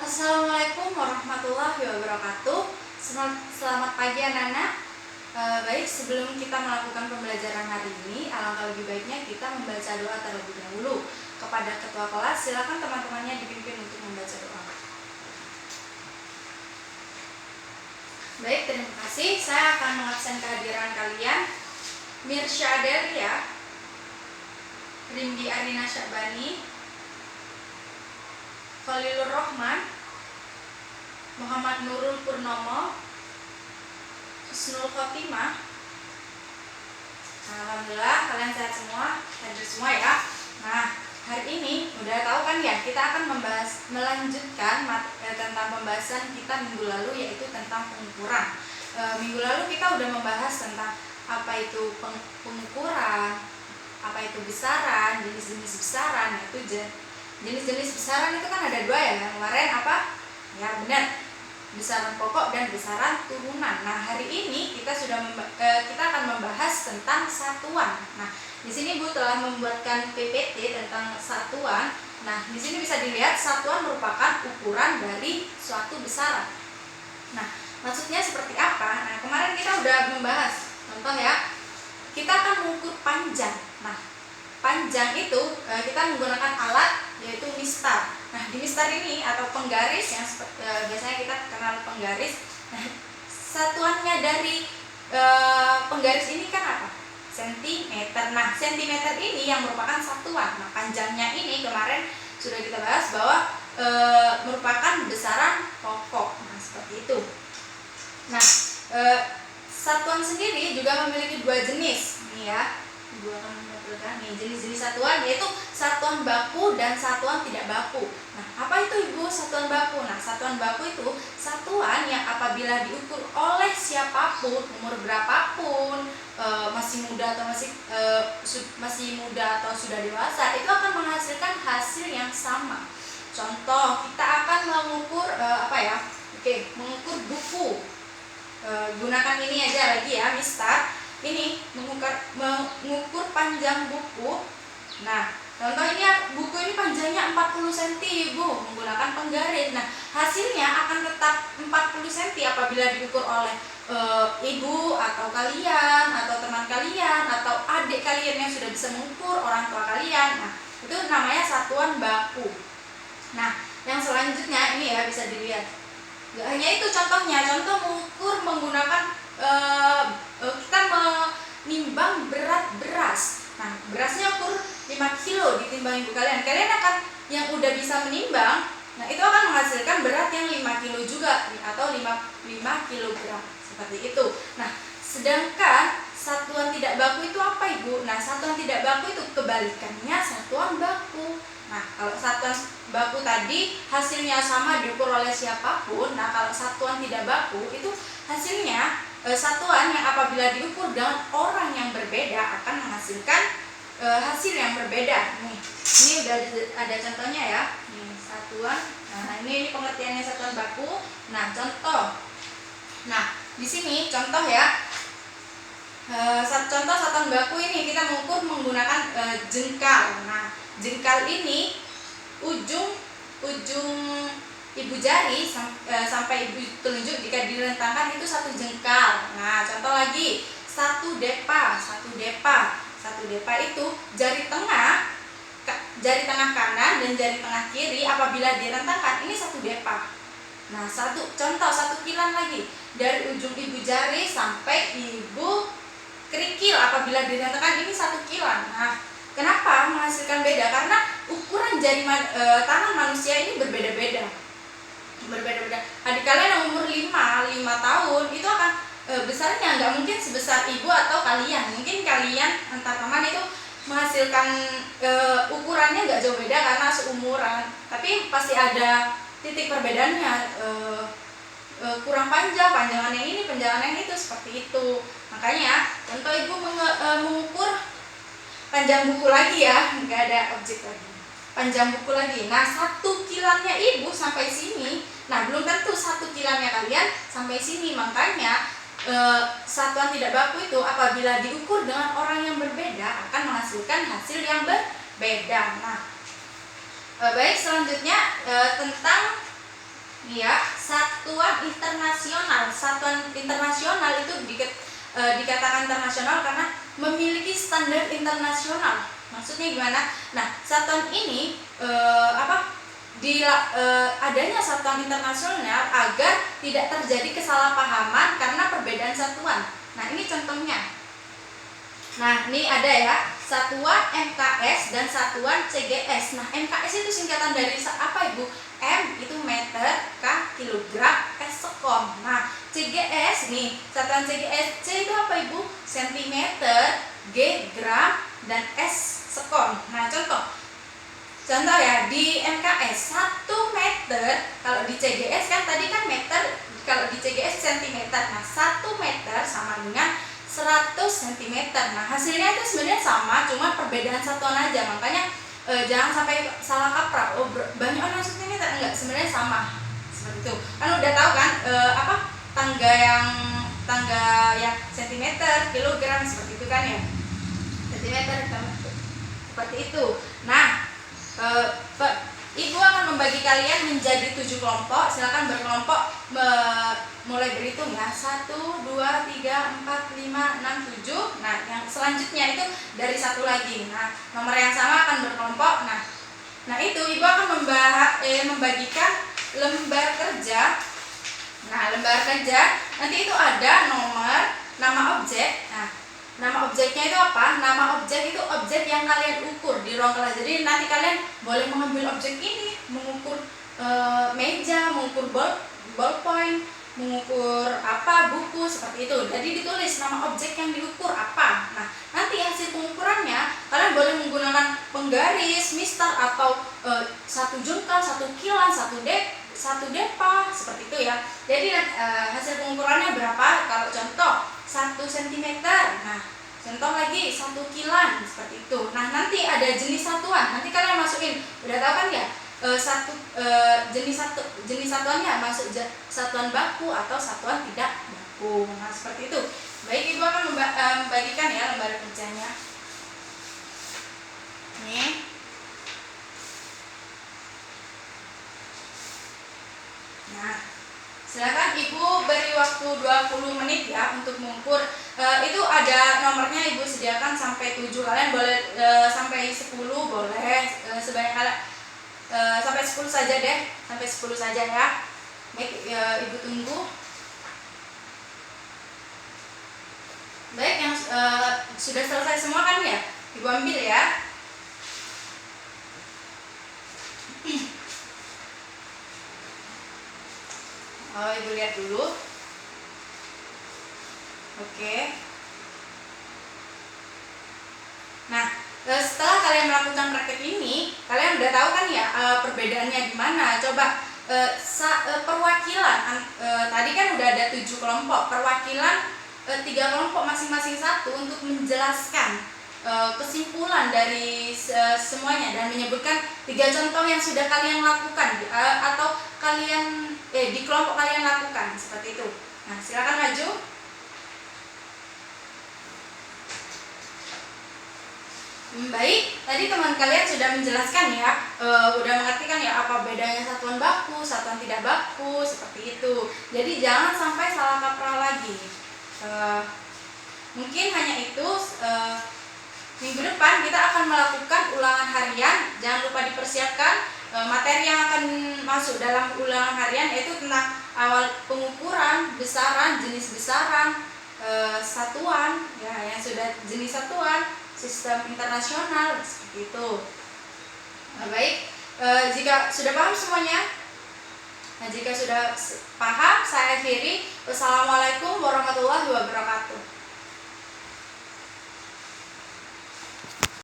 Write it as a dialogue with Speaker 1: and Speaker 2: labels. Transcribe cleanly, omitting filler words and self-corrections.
Speaker 1: Assalamualaikum warahmatullahi wabarakatuh. Selamat pagi anak-anak. Baik, sebelum kita melakukan pembelajaran hari ini, alangkah lebih baiknya kita membaca doa terlebih dahulu. Kepada ketua kelas, silakan teman-temannya dipimpin untuk membaca doa. Baik, terima kasih. Saya akan mengabsen kehadiran kalian. Mirsya Adelia, Rimdi Arina Syabani, Khalilur Rahman, Muhammad Nurul Purnomo, Husnul Khotimah. Alhamdulillah kalian sehat semua, hadir semua ya. Nah, hari ini udah tahu kan ya, kita akan melanjutkan tentang pembahasan kita minggu lalu, yaitu tentang pengukuran. Minggu lalu kita udah membahas tentang apa itu pengukuran, apa itu besaran, jenis-jenis besaran. Yaitu jenis-jenis besaran itu kan ada dua ya. Yang kemarin apa? Ya benar, besaran pokok dan besaran turunan. Nah, hari ini kita akan membahas tentang satuan. Nah, di sini Bu telah membuatkan PPT tentang satuan. Nah, di sini bisa dilihat satuan merupakan ukuran dari suatu besaran. Nah, maksudnya seperti apa? Nah, kemarin kita udah membahas. Contoh ya, kita akan mengukur panjang. Nah, panjang itu kita menggunakan alat yaitu mistar. Nah, di mistar ini atau penggaris yang biasanya kita kenal penggaris. Nah, satuannya dari penggaris ini kan apa? Sentimeter. Nah, sentimeter ini yang merupakan satuan. Nah, panjangnya ini kemarin sudah kita bahas bahwa merupakan besaran pokok. Nah, seperti itu. Nah, satuan sendiri juga memiliki dua jenis. Nih ya. Nih, jenis-jenis satuan yaitu satuan baku dan satuan tidak baku. Nah, apa itu Ibu satuan baku? Nah, satuan baku itu satuan yang apabila diukur oleh siapapun, umur berapapun, masih muda atau sudah dewasa, itu akan menghasilkan hasil yang sama. Contoh, kita akan mengukur mengukur buku. Gunakan ini aja lagi ya, mistar. Ini mengukur panjang buku. Nah, contoh ini buku ini panjangnya 40 cm Ibu, menggunakan penggaris. Nah, hasilnya akan tetap 40 cm apabila diukur oleh ibu atau kalian atau teman kalian atau adik kalian yang sudah bisa mengukur, orang tua kalian. Nah, itu namanya satuan baku. Nah, yang selanjutnya ini ya bisa dilihat. Gak hanya itu contohnya, contoh mengukur menggunakan kita menimbang berat beras. Nah, berasnya ukur 5 kilo ditimbang ibu kalian. Kalian akan yang udah bisa menimbang, nah itu akan menghasilkan berat yang 5 kilo juga atau 5 kilogram seperti itu. Nah, sedangkan satuan tidak baku itu apa Ibu? Nah, satuan tidak baku itu kebalikannya satuan baku. Nah, kalau satuan baku tadi hasilnya sama diukur oleh siapapun. Nah, kalau satuan tidak baku itu hasilnya satuan yang apabila diukur dengan orang yang berbeda akan menghasilkan hasil yang berbeda. Nih, ini udah ada contohnya ya. Nih, satuan. Nah, ini pengertiannya satuan baku. Nah, contoh. Nah, di sini contoh ya. Contoh satuan baku ini kita mengukur menggunakan jengkal. Nah, jengkal ini ujung ibu jari sampai ibu telunjuk jika direntangkan itu 1 jengkal. Nah, contoh lagi 1 depa. 1 depa itu jari tengah kanan dan jari tengah kiri apabila direntangkan ini 1 depa. Nah, contoh 1 kilan lagi dari ujung ibu jari sampai ibu kerikil apabila direntangkan ini 1 kilan. Nah, kenapa menghasilkan beda? Karena ukuran jari tangan manusia ini berbeda-beda. Adik kalian yang umur 5 tahun itu akan besarnya nggak mungkin sebesar ibu atau kalian. Mungkin kalian antar teman itu menghasilkan ukurannya nggak jauh beda karena seumuran. Tapi pasti ada titik perbedaannya. Kurang panjangan yang ini, panjangan yang itu, seperti itu. Makanya contoh ibu mengukur panjang buku lagi ya, nggak ada objek lagi. Panjang buku lagi. Nah, 1 kilannya ibu sampai sini. Nah, belum tentu 1 kilannya kalian sampai sini. Makanya satuan tidak baku itu apabila diukur dengan orang yang berbeda akan menghasilkan hasil yang berbeda. Nah, baik, selanjutnya tentang Ya, satuan internasional. Satuan internasional itu dikatakan internasional karena memiliki standar internasional. Maksudnya gimana? Nah, satuan ini adanya satuan internasional agar tidak terjadi kesalahpahaman karena perbedaan satuan. Nah, ini contohnya. Nah, ini ada ya, satuan MKS dan satuan CGS. Nah, MKS itu singkatan dari apa, Ibu? M itu meter, K kilogram, S sekon. Nah, CGS nih, satuan CGS, C itu apa, Ibu? Sentimeter, G gram, dan S sekon. Nah, contoh ya, di MKS 1 meter, kalau di CGS kan tadi kan meter, kalau di CGS sentimeter. Nah, 1 meter sama dengan 100 cm. Nah, hasilnya itu sebenarnya sama, cuma perbedaan satuan aja. Makanya jangan sampai salah kaprah. Oh, banyak orang centimeter, enggak, sebenarnya sama. Seperti itu. Kan udah tahu kan tangga yang centimeter, kilogram, seperti itu kan ya. Centimeter seperti itu. Nah, Ibu akan membagi kalian menjadi 7 kelompok. Silakan berkelompok, mulai berhitung ya. 1, 2, 3, 4, 5, 6, 7. Nah, yang selanjutnya itu dari 1 lagi. Nah, nomor yang sama akan berkelompok. Nah itu Ibu akan membagikan lembar kerja. Nah, lembar kerja nanti itu ada nomor, nama objek. Nah, nama objeknya itu apa? Nama objek itu objek yang kalian ukur di ruang kelas. Jadi nanti kalian boleh mengambil objek ini, mengukur meja, mengukur ballpoint, mengukur buku, seperti itu. Jadi ditulis nama objek yang diukur apa. Nah, nanti hasil pengukurannya kalian boleh menggunakan penggaris, mistar, atau 1 jengkal, 1 kilan, 1 depa, seperti itu ya. Jadi hasil pengukurannya berapa? Kalau contoh 1 cm. Nah, contoh lagi 1 kilan, seperti itu. Nah, nanti ada jenis satuan. Nanti kalian masukin. Udah tahu kan ya? Jenis satuannya masuk satuan baku atau satuan tidak baku. Nah, seperti itu. Baik, Ibu akan membagikan ya lembar kerjanya. Nih. Nah, silakan Ibu beri waktu 20 menit ya untuk mengukur. Itu ada nomornya, Ibu sediakan sampai 7. Kalian boleh sampai 10 boleh, sebanyak kalian sampai 10 saja deh, sampai 10 saja ya. Baik, Ibu tunggu. Baik, yang sudah selesai semua kan ya, Ibu ambil ya. Oh, Ibu lihat dulu. Oke. Nah, setelah kalian melakukan praktek ini, kalian udah tahu kan ya perbedaannya di mana. Coba perwakilan tadi kan udah ada 7 kelompok. Perwakilan 3 kelompok masing-masing 1 untuk menjelaskan kesimpulan dari semuanya dan menyebutkan 3 contoh yang sudah kalian lakukan atau kalian di kelompok kalian lakukan, seperti itu. Nah, silakan maju. Baik, tadi teman kalian sudah menjelaskan ya, udah mengerti kan ya apa bedanya satuan baku, satuan tidak baku, seperti itu. Jadi jangan sampai salah kaprah lagi. Mungkin hanya itu. Minggu depan kita akan melakukan ulangan harian. Jangan lupa dipersiapkan materi yang akan masuk dalam ulangan harian, yaitu tentang awal pengukuran, besaran, jenis besaran, satuan, ya yang sudah jenis satuan, sistem internasional, seperti itu. Nah, baik, jika sudah paham semuanya, jika sudah paham, saya akhiri. Wassalamualaikum warahmatullahi wabarakatuh.